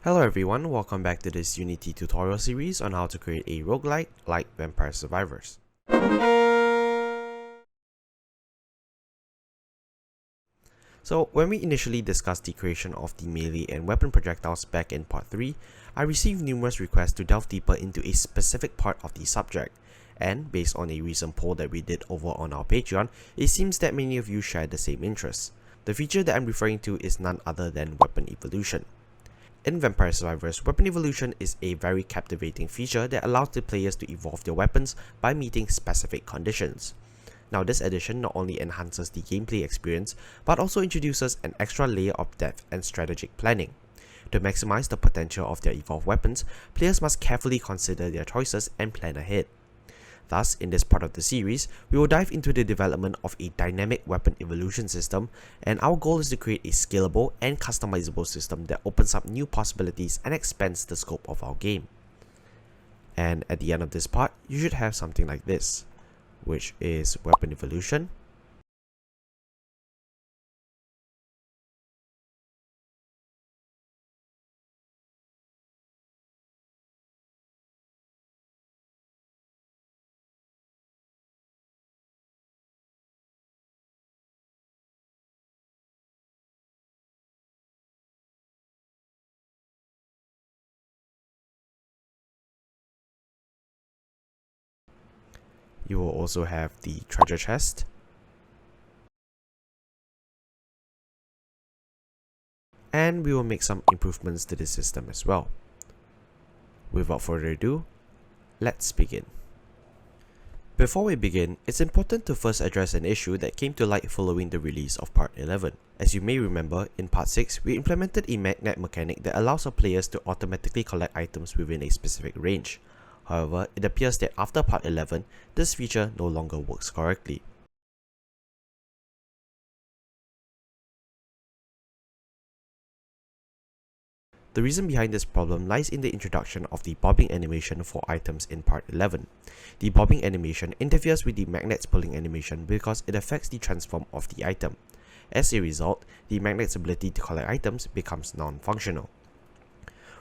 Hello everyone, welcome back to this Unity tutorial series on how to create a roguelike like Vampire Survivors. So when we initially discussed the creation of the melee and weapon projectiles back in part 3, I received numerous requests to delve deeper into a specific part of the subject, and based on a recent poll that we did over on our Patreon, it seems that many of you share the same interests. The feature that I'm referring to is none other than weapon evolution. In Vampire Survivors, weapon evolution is a very captivating feature that allows the players to evolve their weapons by meeting specific conditions. Now this addition not only enhances the gameplay experience, but also introduces an extra layer of depth and strategic planning. To maximize the potential of their evolved weapons, players must carefully consider their choices and plan ahead. Thus, in this part of the series, we will dive into the development of a dynamic weapon evolution system, and our goal is to create a scalable and customizable system that opens up new possibilities and expands the scope of our game. And at the end of this part, you should have something like this, which is weapon evolution, you will also have the treasure chest, and we will make some improvements to the system as well. Without further ado, let's begin. Before we begin, it's important to first address an issue that came to light following the release of Part 11. As you may remember, in Part 6, we implemented a magnet mechanic that allows our players to automatically collect items within a specific range. However, it appears that after Part 11, this feature no longer works correctly. The reason behind this problem lies in the introduction of the bobbing animation for items in Part 11. The bobbing animation interferes with the magnet's pulling animation because it affects the transform of the item. As a result, the magnet's ability to collect items becomes non-functional.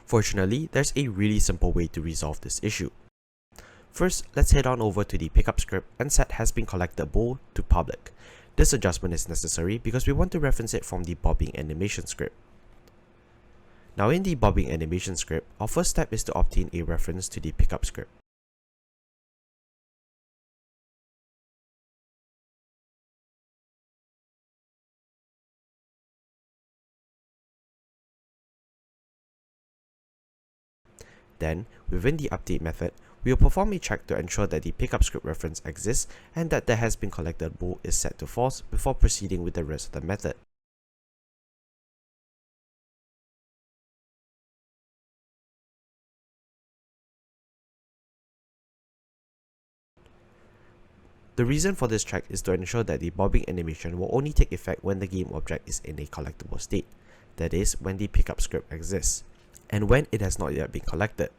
Fortunately, there's a really simple way to resolve this issue. First, let's head on over to the pickup script and set has been collected bool to public. This adjustment is necessary because we want to reference it from the bobbing animation script. Now in the bobbing animation script, our first step is to obtain a reference to the pickup script. Then, within the update method, we will perform a check to ensure that the pickup script reference exists and that the has been collected bool is set to false before proceeding with the rest of the method. The reason for this check is to ensure that the bobbing animation will only take effect when the game object is in a collectible state, that is, when the pickup script exists, and when it has not yet been collected.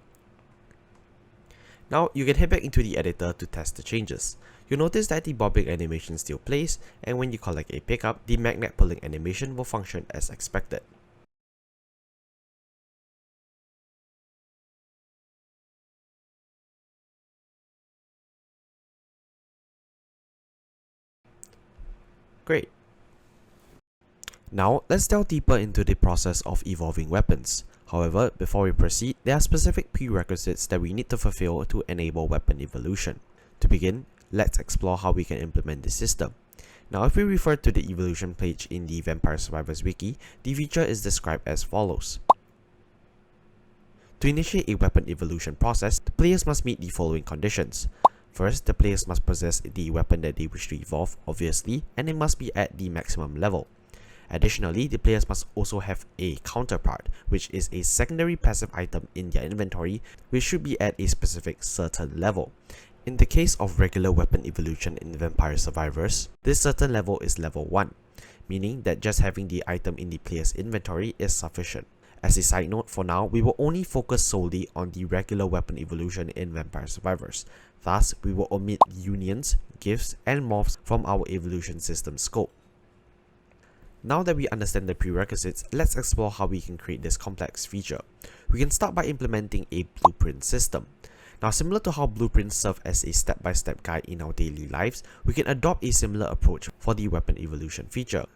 Now, you can head back into the editor to test the changes. You'll notice that the bobbing animation still plays, and when you collect a pickup, the magnet pulling animation will function as expected. Great. Now, let's delve deeper into the process of evolving weapons. However, before we proceed, there are specific prerequisites that we need to fulfill to enable weapon evolution. To begin, let's explore how we can implement this system. Now, if we refer to the evolution page in the Vampire Survivors wiki, the feature is described as follows. To initiate a weapon evolution process, the players must meet the following conditions. First, the players must possess the weapon that they wish to evolve, obviously, and it must be at the maximum level. Additionally, the players must also have a counterpart, which is a secondary passive item in their inventory, which should be at a specific certain level. In the case of regular weapon evolution in Vampire Survivors, this certain level is level 1, meaning that just having the item in the player's inventory is sufficient. As a side note, for now, we will only focus solely on the regular weapon evolution in Vampire Survivors. Thus, we will omit unions, gifts, and morphs from our evolution system scope. Now that we understand the prerequisites, let's explore how we can create this complex feature. We can start by implementing a blueprint system. Now, similar to how blueprints serve as a step-by-step guide in our daily lives, we can adopt a similar approach for the weapon evolution feature.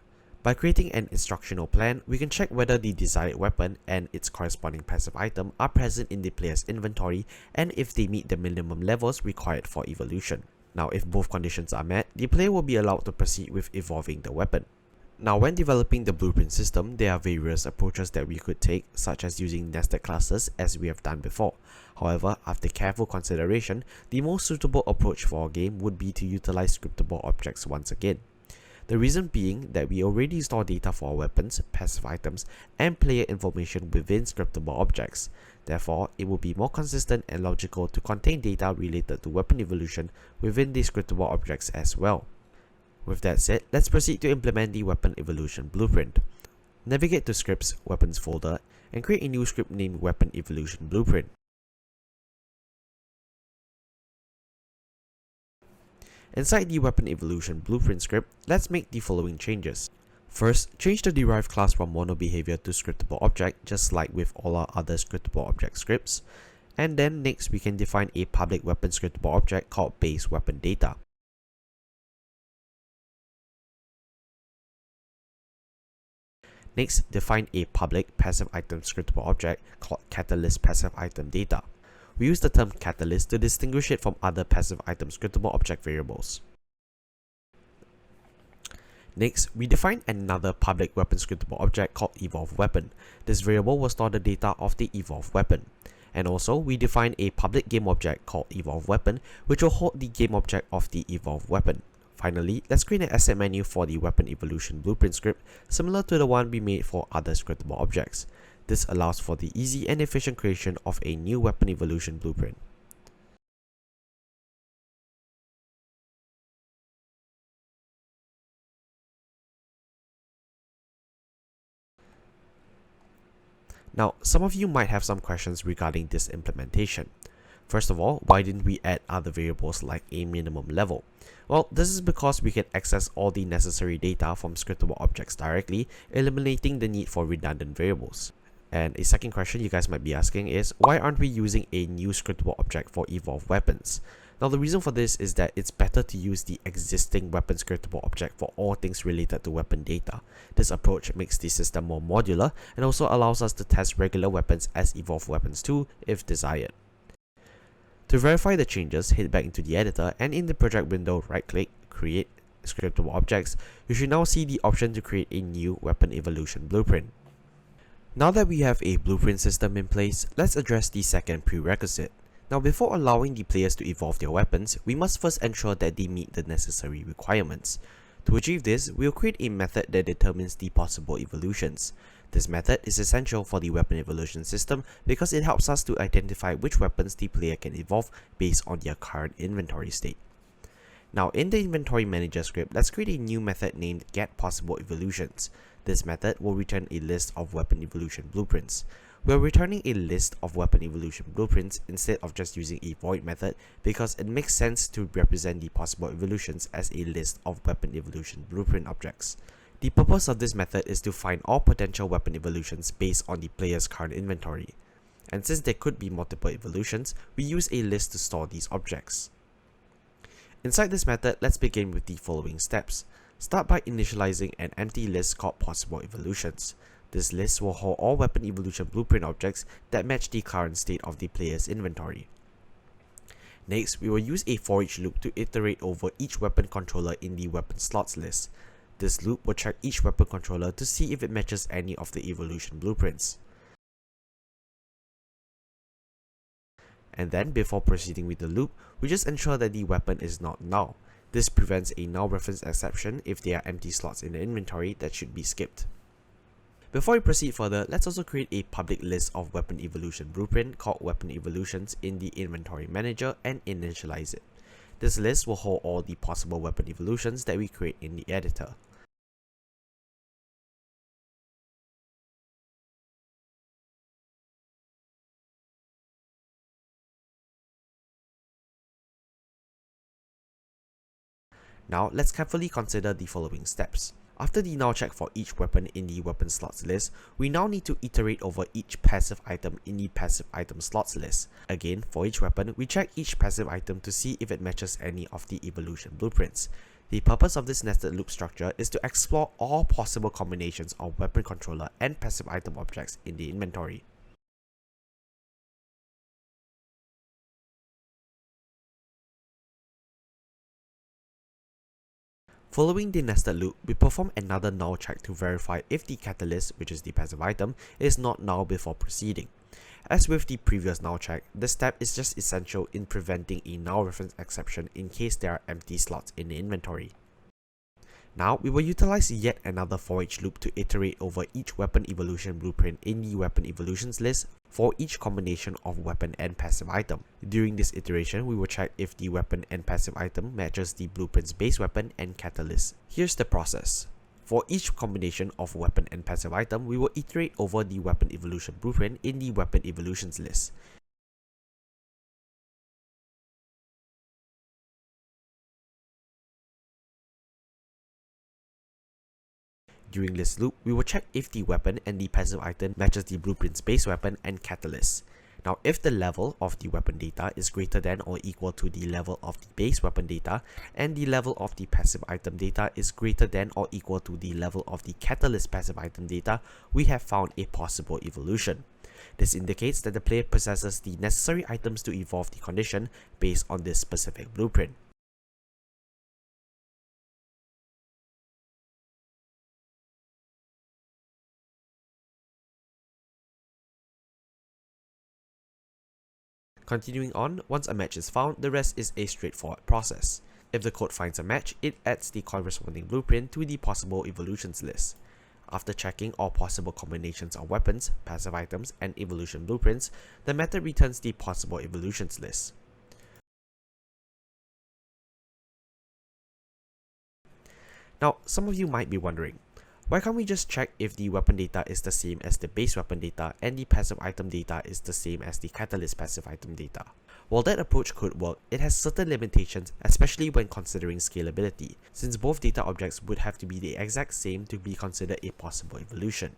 By creating an instructional plan, we can check whether the desired weapon and its corresponding passive item are present in the player's inventory and if they meet the minimum levels required for evolution. Now, if both conditions are met, the player will be allowed to proceed with evolving the weapon. Now, when developing the blueprint system, there are various approaches that we could take, such as using nested classes as we have done before. However, after careful consideration, the most suitable approach for our game would be to utilize scriptable objects once again. The reason being that we already store data for our weapons, passive items, and player information within scriptable objects. Therefore, it will be more consistent and logical to contain data related to weapon evolution within the scriptable objects as well. With that said, let's proceed to implement the weapon evolution blueprint. Navigate to Scripts Weapons folder and create a new script named Weapon Evolution Blueprint. Inside the Weapon Evolution Blueprint script, let's make the following changes. First, change the derived class from monoBehavior to scriptable object, just like with all our other scriptable object scripts. And then next, we can define a public weapon scriptable object called base weapon data. Next, define a public passive item scriptable object called catalyst passive item data. We use the term catalyst to distinguish it from other passive item scriptable object variables. Next, we define another public weapon scriptable object called evolve weapon. This variable will store the data of the evolve weapon. And also, we define a public game object called evolve weapon, which will hold the game object of the evolve weapon. Finally, let's create an asset menu for the weapon evolution blueprint script, similar to the one we made for other scriptable objects. This allows for the easy and efficient creation of a new weapon evolution blueprint. Now, some of you might have some questions regarding this implementation. First of all, why didn't we add other variables like a minimum level? Well, this is because we can access all the necessary data from scriptable objects directly, eliminating the need for redundant variables. And a second question you guys might be asking is, why aren't we using a new scriptable object for evolve weapons? Now, the reason for this is that it's better to use the existing weapon scriptable object for all things related to weapon data. This approach makes the system more modular and also allows us to test regular weapons as evolve weapons too, if desired. To verify the changes, head back into the editor and in the project window, right-click, create scriptable objects. You should now see the option to create a new weapon evolution blueprint. Now that we have a blueprint system in place, let's address the second prerequisite. Now, before allowing the players to evolve their weapons, we must first ensure that they meet the necessary requirements. To achieve this, we'll create a method that determines the possible evolutions. This method is essential for the weapon evolution system because it helps us to identify which weapons the player can evolve based on their current inventory state. Now, in the inventory manager script, let's create a new method named getPossibleEvolutions. This method will return a list of weapon evolution blueprints. We're returning a list of weapon evolution blueprints instead of just using a void method because it makes sense to represent the possible evolutions as a list of weapon evolution blueprint objects. The purpose of this method is to find all potential weapon evolutions based on the player's current inventory. And since there could be multiple evolutions, we use a list to store these objects. Inside this method, let's begin with the following steps. Start by initializing an empty list called possible evolutions. This list will hold all weapon evolution blueprint objects that match the current state of the player's inventory. Next, we will use a for each loop to iterate over each weapon controller in the weapon slots list. This loop will check each weapon controller to see if it matches any of the evolution blueprints. And then, before proceeding with the loop, we just ensure that the weapon is not null. This prevents a null reference exception if there are empty slots in the inventory that should be skipped. Before we proceed further, let's also create a public list of weapon evolution blueprint called weapon evolutions in the inventory manager and initialize it. This list will hold all the possible weapon evolutions that we create in the editor. Now, let's carefully consider the following steps. After the null check for each weapon in the weapon slots list, we now need to iterate over each passive item in the passive item slots list. Again, for each weapon, we check each passive item to see if it matches any of the evolution blueprints. The purpose of this nested loop structure is to explore all possible combinations of weapon controller and passive item objects in the inventory. Following the nested loop, we perform another null check to verify if the catalyst, which is the passive item, is not null before proceeding. As with the previous null check, this step is just essential in preventing a null reference exception in case there are empty slots in the inventory. Now, we will utilize yet another for each loop to iterate over each weapon evolution blueprint in the weapon evolutions list for each combination of weapon and passive item. During this iteration, we will check if the weapon and passive item matches the blueprint's base weapon and catalyst. Here's the process. For each combination of weapon and passive item, we will iterate over the weapon evolution blueprint in the weapon evolutions list. During this loop, we will check if the weapon and the passive item matches the blueprint's base weapon and catalyst. Now, if the level of the weapon data is greater than or equal to the level of the base weapon data, and the level of the passive item data is greater than or equal to the level of the catalyst passive item data, we have found a possible evolution. This indicates that the player possesses the necessary items to evolve the condition based on this specific blueprint. Continuing on, once a match is found, the rest is a straightforward process. If the code finds a match, it adds the corresponding blueprint to the possible evolutions list. After checking all possible combinations of weapons, passive items, and evolution blueprints, the method returns the possible evolutions list. Now, some of you might be wondering, why can't we just check if the weapon data is the same as the base weapon data and the passive item data is the same as the catalyst passive item data? While that approach could work, it has certain limitations, especially when considering scalability, since both data objects would have to be the exact same to be considered a possible evolution.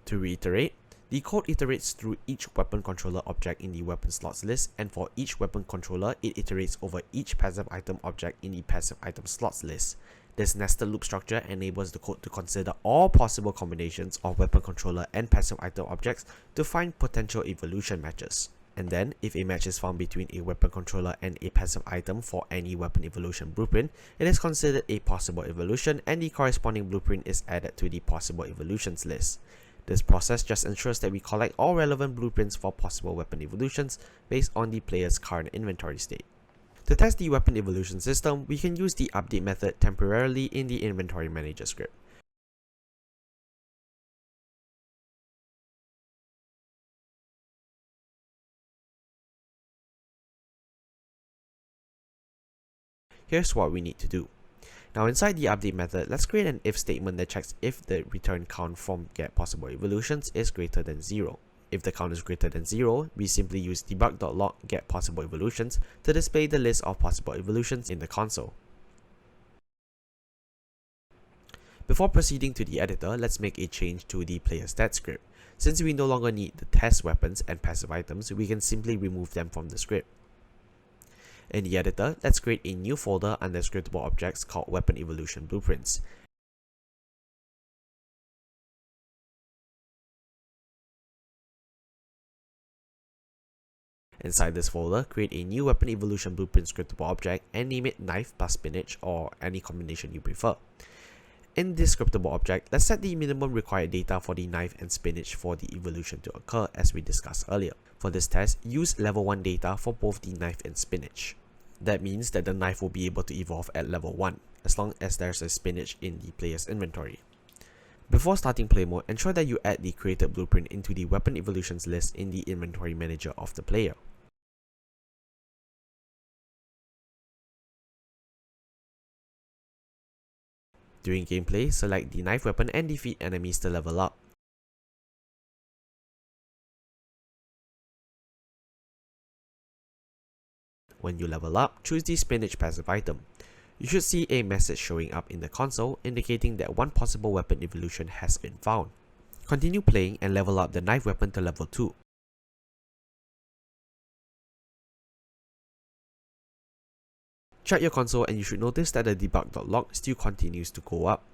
To reiterate, the code iterates through each weapon controller object in the weapon slots list, and for each weapon controller, it iterates over each passive item object in the passive item slots list. This nested loop structure enables the code to consider all possible combinations of weapon controller and passive item objects to find potential evolution matches. And then, if a match is found between a weapon controller and a passive item for any weapon evolution blueprint, it is considered a possible evolution and the corresponding blueprint is added to the possible evolutions list. This process just ensures that we collect all relevant blueprints for possible weapon evolutions based on the player's current inventory state. To test the weapon evolution system, we can use the update method temporarily in the inventory manager script. Here's what we need to do. Now inside the update method, let's create an if statement that checks if the return count from getPossibleEvolutions is greater than 0. If the count is greater than 0, we simply use debug.log getPossibleEvolutions to display the list of possible evolutions in the console. Before proceeding to the editor, let's make a change to the player stat script. Since we no longer need the test weapons and passive items, we can simply remove them from the script. In the editor, let's create a new folder under scriptable objects called Weapon Evolution Blueprints. Inside this folder, create a new Weapon Evolution Blueprint scriptable object and name it Knife plus Spinach or any combination you prefer. In this scriptable object, let's set the minimum required data for the knife and spinach for the evolution to occur as we discussed earlier. For this test, use level 1 data for both the knife and spinach. That means that the knife will be able to evolve at level 1, as long as there's a spinach in the player's inventory. Before starting play mode, ensure that you add the created blueprint into the weapon evolutions list in the inventory manager of the player. During gameplay, select the knife weapon and defeat enemies to level up. When you level up, choose the spinach passive item. You should see a message showing up in the console indicating that one possible weapon evolution has been found. Continue playing and level up the knife weapon to level 2. Check your console and you should notice that the debug.log still continues to go up.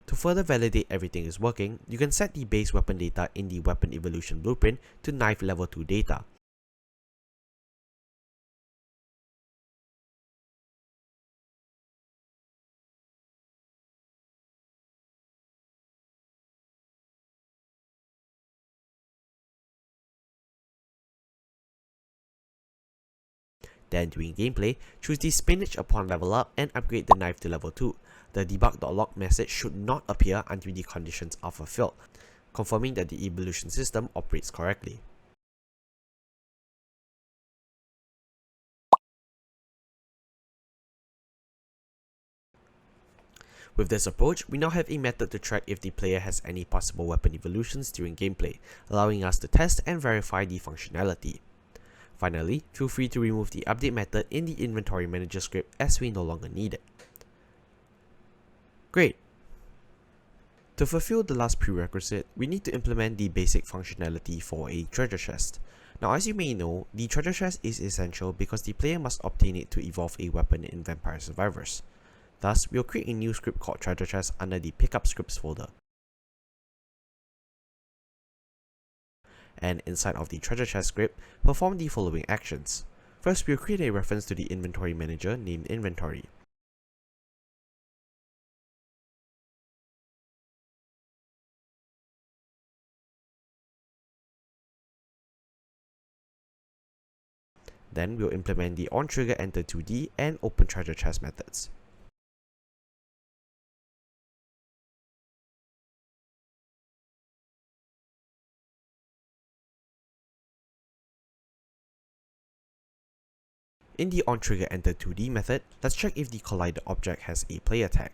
To further validate everything is working, you can set the base weapon data in the weapon evolution blueprint to knife level 2 data. Then during gameplay, choose the spinach upon level up and upgrade the knife to level 2. The debug.log message should not appear until the conditions are fulfilled, confirming that the evolution system operates correctly. With this approach, we now have a method to track if the player has any possible weapon evolutions during gameplay, allowing us to test and verify the functionality. Finally, feel free to remove the update method in the inventory manager script as we no longer need it. Great! To fulfill the last prerequisite, we need to implement the basic functionality for a treasure chest. Now, as you may know, the treasure chest is essential because the player must obtain it to evolve a weapon in Vampire Survivors. Thus, we'll create a new script called treasure chest under the pickup scripts folder. And inside of the treasure chest script, perform the following actions. First, we'll create a reference to the inventory manager named inventory. Then we'll implement the onTrigger enter 2D and open treasure chest methods. In the onTrigger enter 2D method, let's check if the collider object has a player tag.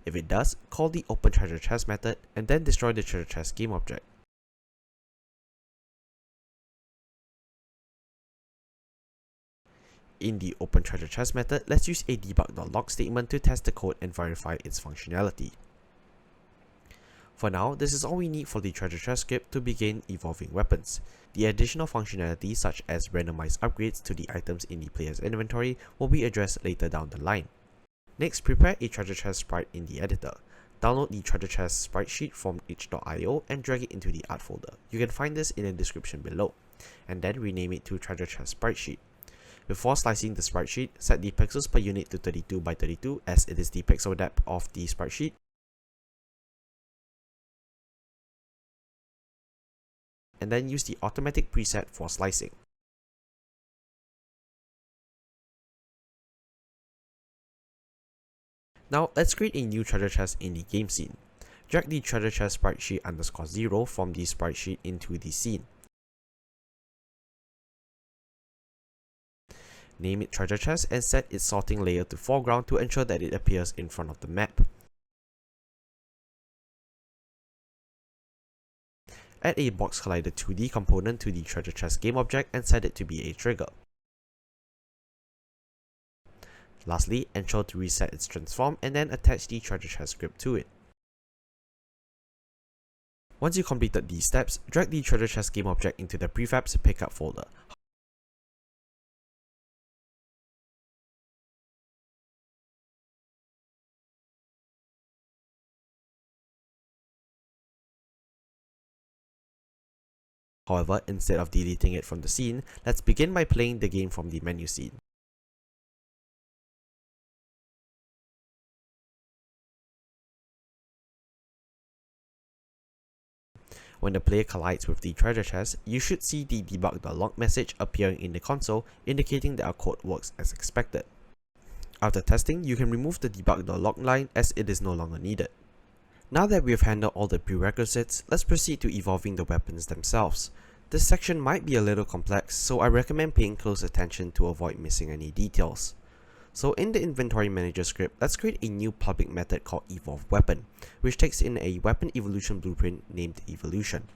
If it does, call the open treasure chest method and then destroy the treasure chest game object. In the open treasure chest method, let's use a debug.log statement to test the code and verify its functionality. For now, this is all we need for the treasure chest script to begin evolving weapons. The additional functionality such as randomized upgrades to the items in the player's inventory will be addressed later down the line. Next, prepare a treasure chest sprite in the editor. Download the treasure chest sprite sheet from itch.io and drag it into the art folder. You can find this in the description below. And then rename it to treasure chest sprite sheet. Before slicing the sprite sheet, set the pixels per unit to 32 by 32 as it is the pixel depth of the sprite sheet. And then use the automatic preset for slicing. Now let's create a new treasure chest in the game scene. Drag the treasure chest sprite sheet _0 from the sprite sheet into the scene. Name it treasure chest and set its sorting layer to foreground to ensure that it appears in front of the map. Add a box collider 2D component to the treasure chest game object and set it to be a trigger. Lastly, ensure to reset its transform and then attach the treasure chest script to it. Once you completed these steps, drag the treasure chest game object into the prefabs pickup folder. However, instead of deleting it from the scene, let's begin by playing the game from the menu scene. When the player collides with the treasure chest, you should see the debug.log message appearing in the console indicating that our code works as expected. After testing, you can remove the debug.log line as it is no longer needed. Now that we have handled all the prerequisites, let's proceed to evolving the weapons themselves. This section might be a little complex, so I recommend paying close attention to avoid missing any details. So in the inventory manager script, let's create a new public method called evolve weapon, which takes in a weapon evolution blueprint named evolution.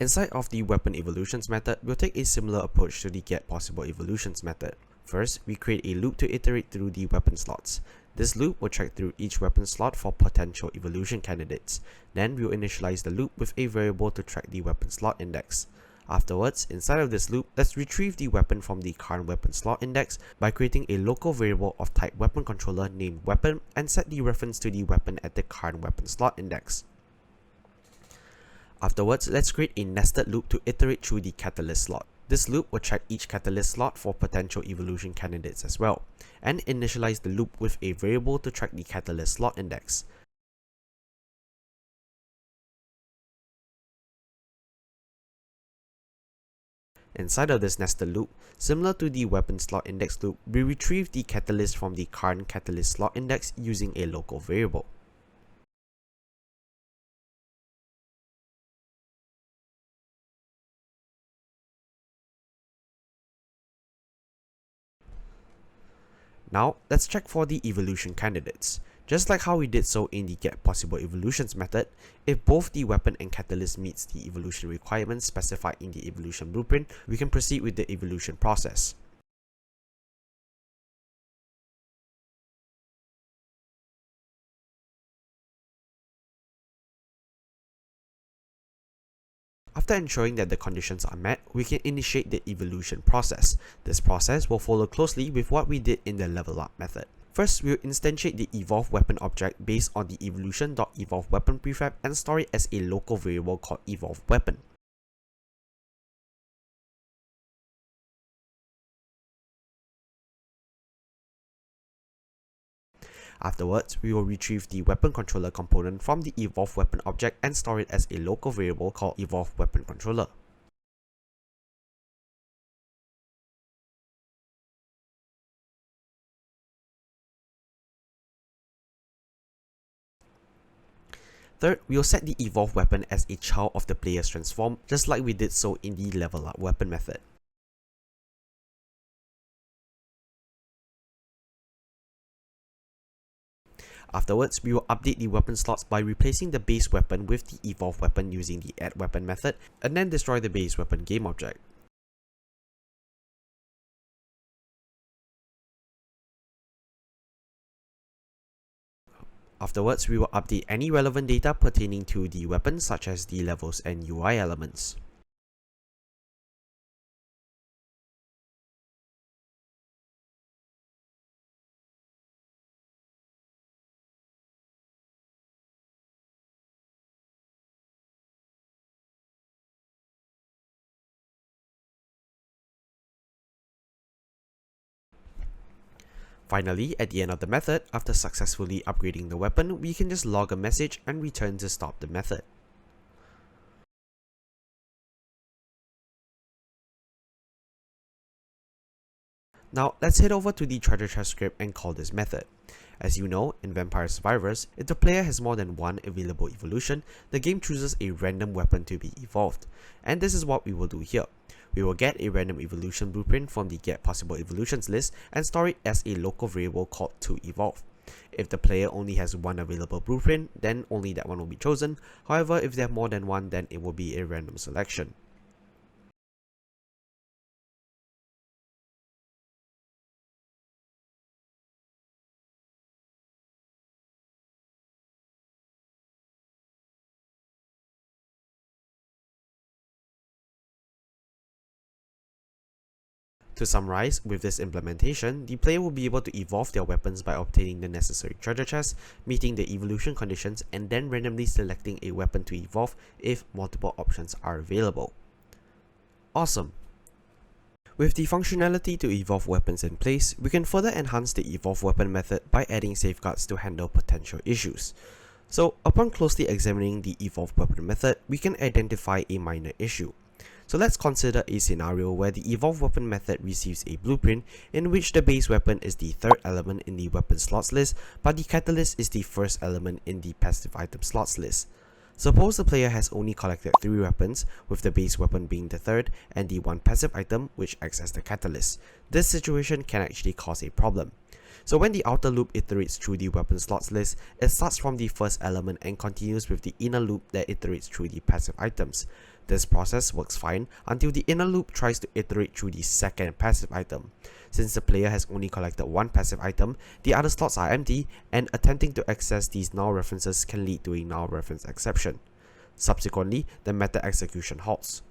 Inside of the weapon evolutions method, we'll take a similar approach to the get possible evolutions method. First, we create a loop to iterate through the weapon slots. This loop will check through each weapon slot for potential evolution candidates. Then we'll initialize the loop with a variable to track the weapon slot index. Afterwards, inside of this loop, let's retrieve the weapon from the current weapon slot index by creating a local variable of type weapon controller named weapon and set the reference to the weapon at the current weapon slot index. Afterwards, let's create a nested loop to iterate through the catalyst slot. This loop will check each catalyst slot for potential evolution candidates as well, and initialize the loop with a variable to track the catalyst slot index. Inside of this nested loop, similar to the weapon slot index loop, we retrieve the catalyst from the current catalyst slot index using a local variable. Now, let's check for the evolution candidates. Just like how we did so in the get possible evolutions method, if both the weapon and catalyst meets the evolution requirements specified in the evolution blueprint, we can proceed with the evolution process. After ensuring that the conditions are met, we can initiate the evolution process. This process will follow closely with what we did in the level up method. First, we'll instantiate the evolve weapon object based on the evolution.evolve weapon prefab and store it as a local variable called evolve weapon. Afterwards, we will retrieve the weapon controller component from the evolve weapon object and store it as a local variable called evolve weapon controller. Third, we will set the evolve weapon as a child of the player's transform, just like we did so in the level up weapon method. Afterwards, we will update the weapon slots by replacing the base weapon with the evolve weapon using the add weapon method, and then destroy the base weapon game object. Afterwards, we will update any relevant data pertaining to the weapon such as the levels and UI elements. Finally, at the end of the method, after successfully upgrading the weapon, we can just log a message and return to stop the method. Now, let's head over to the treasure chest script and call this method. As you know, in Vampire Survivors, if the player has more than one available evolution, the game chooses a random weapon to be evolved. And this is what we will do here. We will get a random evolution blueprint from the get possible evolutions list and store it as a local variable called toEvolve. If the player only has one available blueprint, then only that one will be chosen. However, if they have more than one, then it will be a random selection. To summarize, with this implementation, the player will be able to evolve their weapons by obtaining the necessary treasure chests, meeting the evolution conditions, and then randomly selecting a weapon to evolve if multiple options are available. Awesome! With the functionality to evolve weapons in place, we can further enhance the evolve weapon method by adding safeguards to handle potential issues. So, upon closely examining the evolve weapon method, we can identify a minor issue. So let's consider a scenario where the evolve weapon method receives a blueprint in which the base weapon is the third element in the weapon slots list, but the catalyst is the first element in the passive item slots list. Suppose the player has only collected 3 weapons, with the base weapon being the third and the one passive item which acts as the catalyst. This situation can actually cause a problem. So when the outer loop iterates through the weapon slots list, it starts from the first element and continues with the inner loop that iterates through the passive items. This process works fine until the inner loop tries to iterate through the second passive item. Since the player has only collected one passive item, the other slots are empty, and attempting to access these null references can lead to a null reference exception. Subsequently, the method execution halts.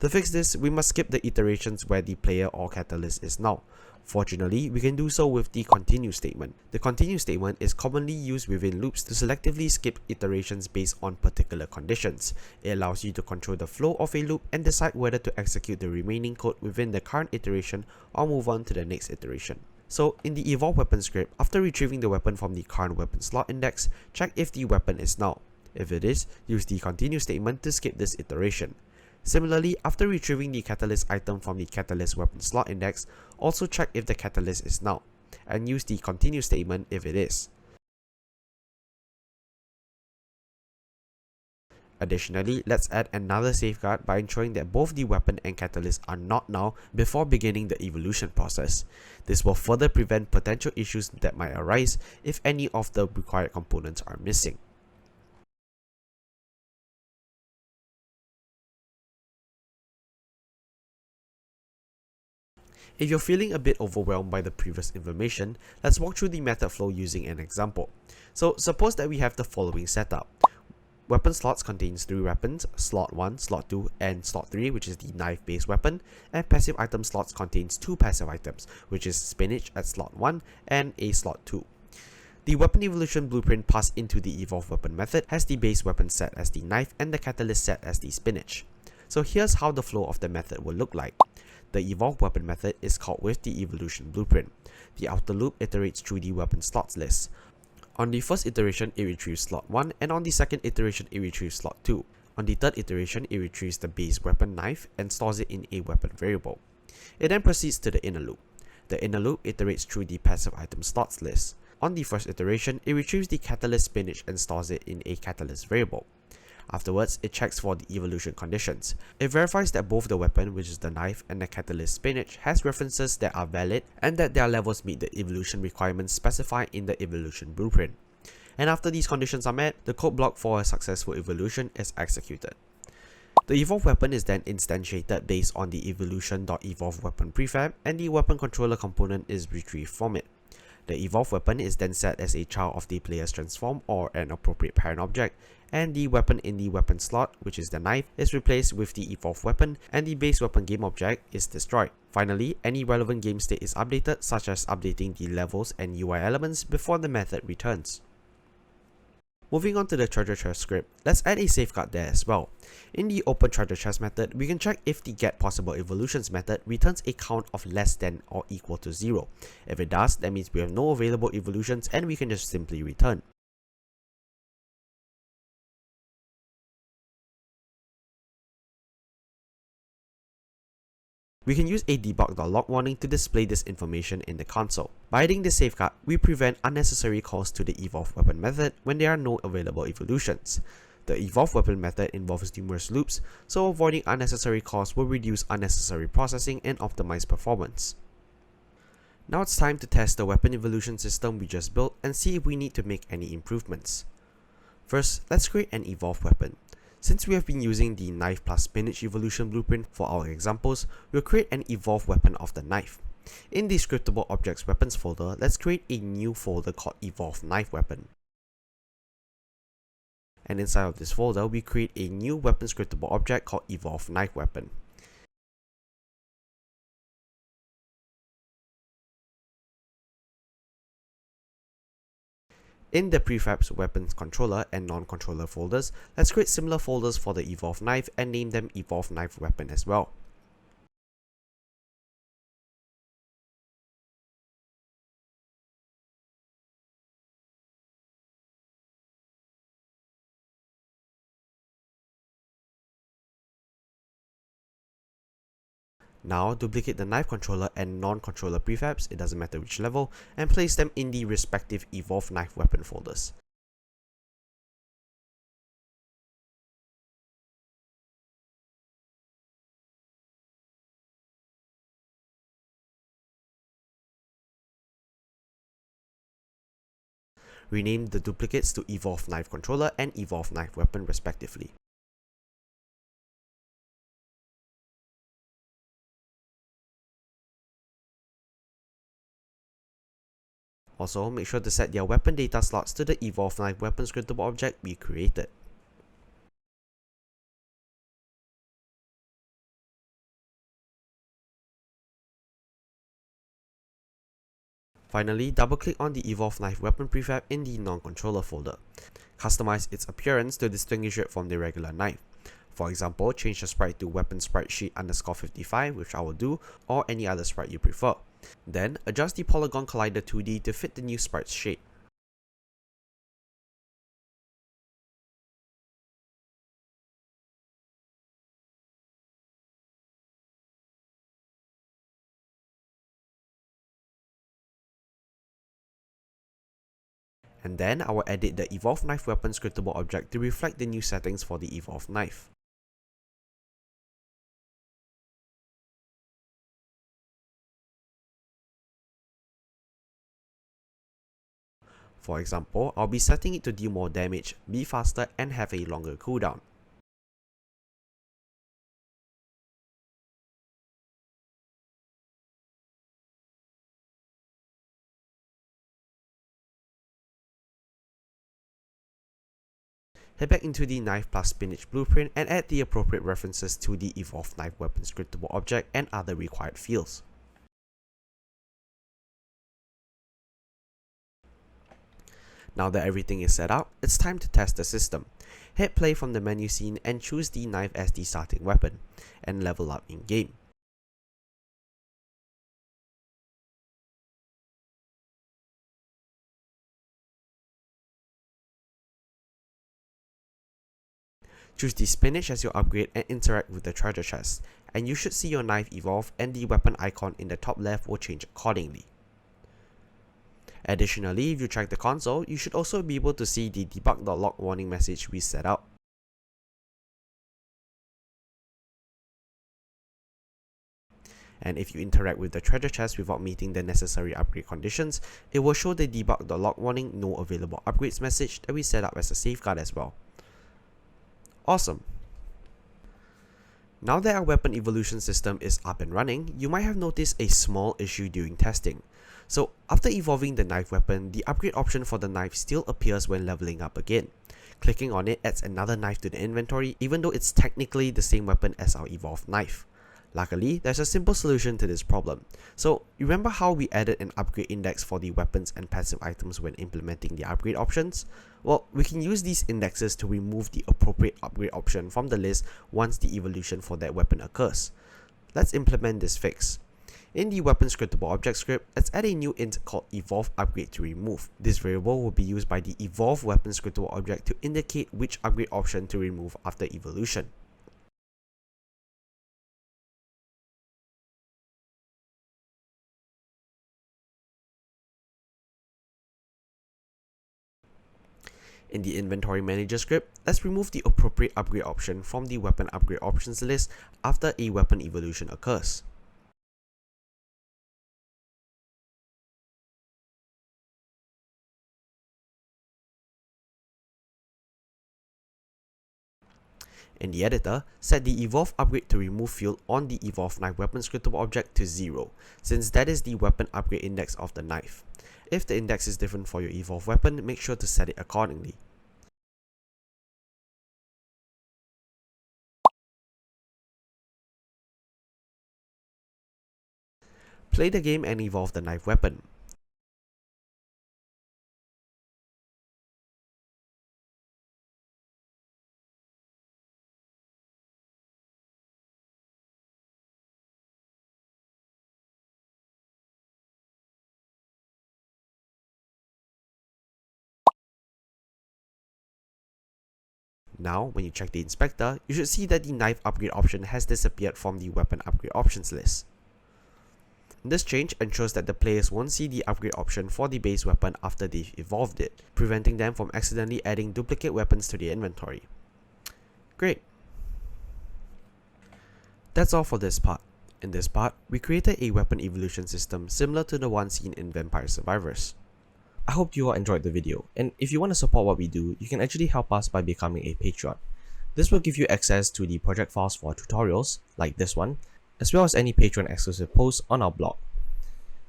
To fix this, we must skip the iterations where the player or catalyst is null. Fortunately, we can do so with the continue statement. The continue statement is commonly used within loops to selectively skip iterations based on particular conditions. It allows you to control the flow of a loop and decide whether to execute the remaining code within the current iteration or move on to the next iteration. So, in the evolve weapon script, after retrieving the weapon from the current weapon slot index, check if the weapon is null. If it is, use the continue statement to skip this iteration. Similarly, after retrieving the catalyst item from the catalyst weapon slot index, also check if the catalyst is null, and use the continue statement if it is. Additionally, let's add another safeguard by ensuring that both the weapon and catalyst are not null before beginning the evolution process. This will further prevent potential issues that might arise if any of the required components are missing. If you're feeling a bit overwhelmed by the previous information, let's walk through the method flow using an example. So suppose that we have the following setup. Weapon slots contains 3 weapons, slot 1, slot 2, and slot 3, which is the knife based weapon, and passive item slots contains 2 passive items, which is spinach at slot 1 and a slot 2. The weapon evolution blueprint passed into the evolve weapon method has the base weapon set as the knife and the catalyst set as the spinach. So here's how the flow of the method will look like. The evolve weapon method is called with the evolution blueprint. The outer loop iterates through the weapon slots list. On the first iteration, it retrieves slot 1, and on the second iteration, it retrieves slot 2. On the third iteration, it retrieves the base weapon knife and stores it in a weapon variable. It then proceeds to the inner loop. The inner loop iterates through the passive item slots list. On the first iteration, it retrieves the catalyst spinach and stores it in a catalyst variable. Afterwards, it checks for the evolution conditions. It verifies that both the weapon, which is the knife, and the catalyst spinach has references that are valid and that their levels meet the evolution requirements specified in the evolution blueprint. And after these conditions are met, the code block for a successful evolution is executed. The evolve weapon is then instantiated based on the evolution.evolve weapon prefab, and the weapon controller component is retrieved from it. The evolve weapon is then set as a child of the player's transform or an appropriate parent object, and the weapon in the weapon slot, which is the knife, is replaced with the evolve weapon, and the base weapon game object is destroyed. Finally, any relevant game state is updated, such as updating the levels and UI elements before the method returns. Moving on to the treasure chest script, let's add a safeguard there as well. In the open treasure chest method, we can check if the get possible evolutions method returns a count of less than or equal to 0. If it does, that means we have no available evolutions and we can just simply return. We can use a debug.log warning to display this information in the console. By adding this safeguard, we prevent unnecessary calls to the evolve weapon method when there are no available evolutions. The evolve weapon method involves numerous loops, so avoiding unnecessary calls will reduce unnecessary processing and optimize performance. Now it's time to test the weapon evolution system we just built and see if we need to make any improvements. First, let's create an evolve weapon. Since we have been using the knife plus spinach evolution blueprint for our examples, we'll create an evolve weapon of the knife. In the scriptable objects weapons folder, let's create a new folder called evolve knife weapon. And inside of this folder, we create a new weapon scriptable object called evolve knife weapon. In the prefabs weapons controller and non-controller folders, let's create similar folders for the evolve knife and name them evolve knife weapon as well. Now duplicate the knife controller and non-controller prefabs, it doesn't matter which level, and place them in the respective evolve knife weapon folders. Rename the duplicates to Evolve Knife Controller and Evolve Knife Weapon respectively. Also, make sure to set their weapon data slots to the Evolve Knife Weapon scriptable object we created. Finally, double-click on the Evolve Knife Weapon prefab in the non-controller folder. Customize its appearance to distinguish it from the regular knife. For example, change the sprite to weapon sprite sheet _55, which I will do, or any other sprite you prefer. Then, adjust the polygon collider 2D to fit the new sprite's shape. And then, I will edit the Evolve Knife Weapon scriptable object to reflect the new settings for the Evolve Knife. For example, I'll be setting it to deal more damage, be faster, and have a longer cooldown. Head back into the Knife plus Spinach blueprint and add the appropriate references to the Evolve Knife Weapon scriptable object and other required fields. Now that everything is set up, it's time to test the system. Hit play from the menu scene and choose the knife as the starting weapon, and level up in game. Choose the spinach as your upgrade and interact with the treasure chest, and you should see your knife evolve and the weapon icon in the top left will change accordingly. Additionally, if you check the console, you should also be able to see the debug.log warning message we set out. And if you interact with the treasure chest without meeting the necessary upgrade conditions, it will show the debug.log warning no available upgrades message that we set up as a safeguard as well. Awesome! Now that our weapon evolution system is up and running, you might have noticed a small issue during testing. So after evolving the knife weapon, the upgrade option for the knife still appears when leveling up again. Clicking on it adds another knife to the inventory even though it's technically the same weapon as our evolved knife. Luckily, there's a simple solution to this problem. So, remember how we added an upgrade index for the weapons and passive items when implementing the upgrade options? Well, we can use these indexes to remove the appropriate upgrade option from the list once the evolution for that weapon occurs. Let's implement this fix. In the weapon scriptable object script, let's add a new int called evolve upgrade to remove. This variable will be used by the evolve weapon scriptable object to indicate which upgrade option to remove after evolution. In the inventory manager script, let's remove the appropriate upgrade option from the weapon upgrade options list after a weapon evolution occurs. In the editor, set the evolve upgrade to remove field on the evolve knife weapon scriptable object to 0, since that is the weapon upgrade index of the knife. If the index is different for your evolve weapon, make sure to set it accordingly. Play the game and evolve the knife weapon. Now, when you check the inspector, you should see that the knife upgrade option has disappeared from the weapon upgrade options list. This change ensures that the players won't see the upgrade option for the base weapon after they've evolved it, preventing them from accidentally adding duplicate weapons to the inventory. Great! That's all for this part. In this part, we created a weapon evolution system similar to the one seen in Vampire Survivors. I hope you all enjoyed the video, and if you want to support what we do, you can actually help us by becoming a Patreon. This will give you access to the project files for tutorials, like this one, as well as any Patreon exclusive posts on our blog.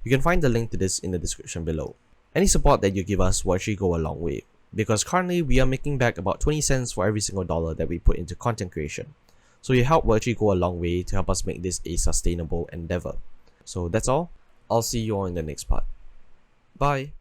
You can find the link to this in the description below. Any support that you give us will actually go a long way, because currently we are making back about 20 cents for every single dollar that we put into content creation. So your help will actually go a long way to help us make this a sustainable endeavor. So that's all. I'll see you all in the next part. Bye!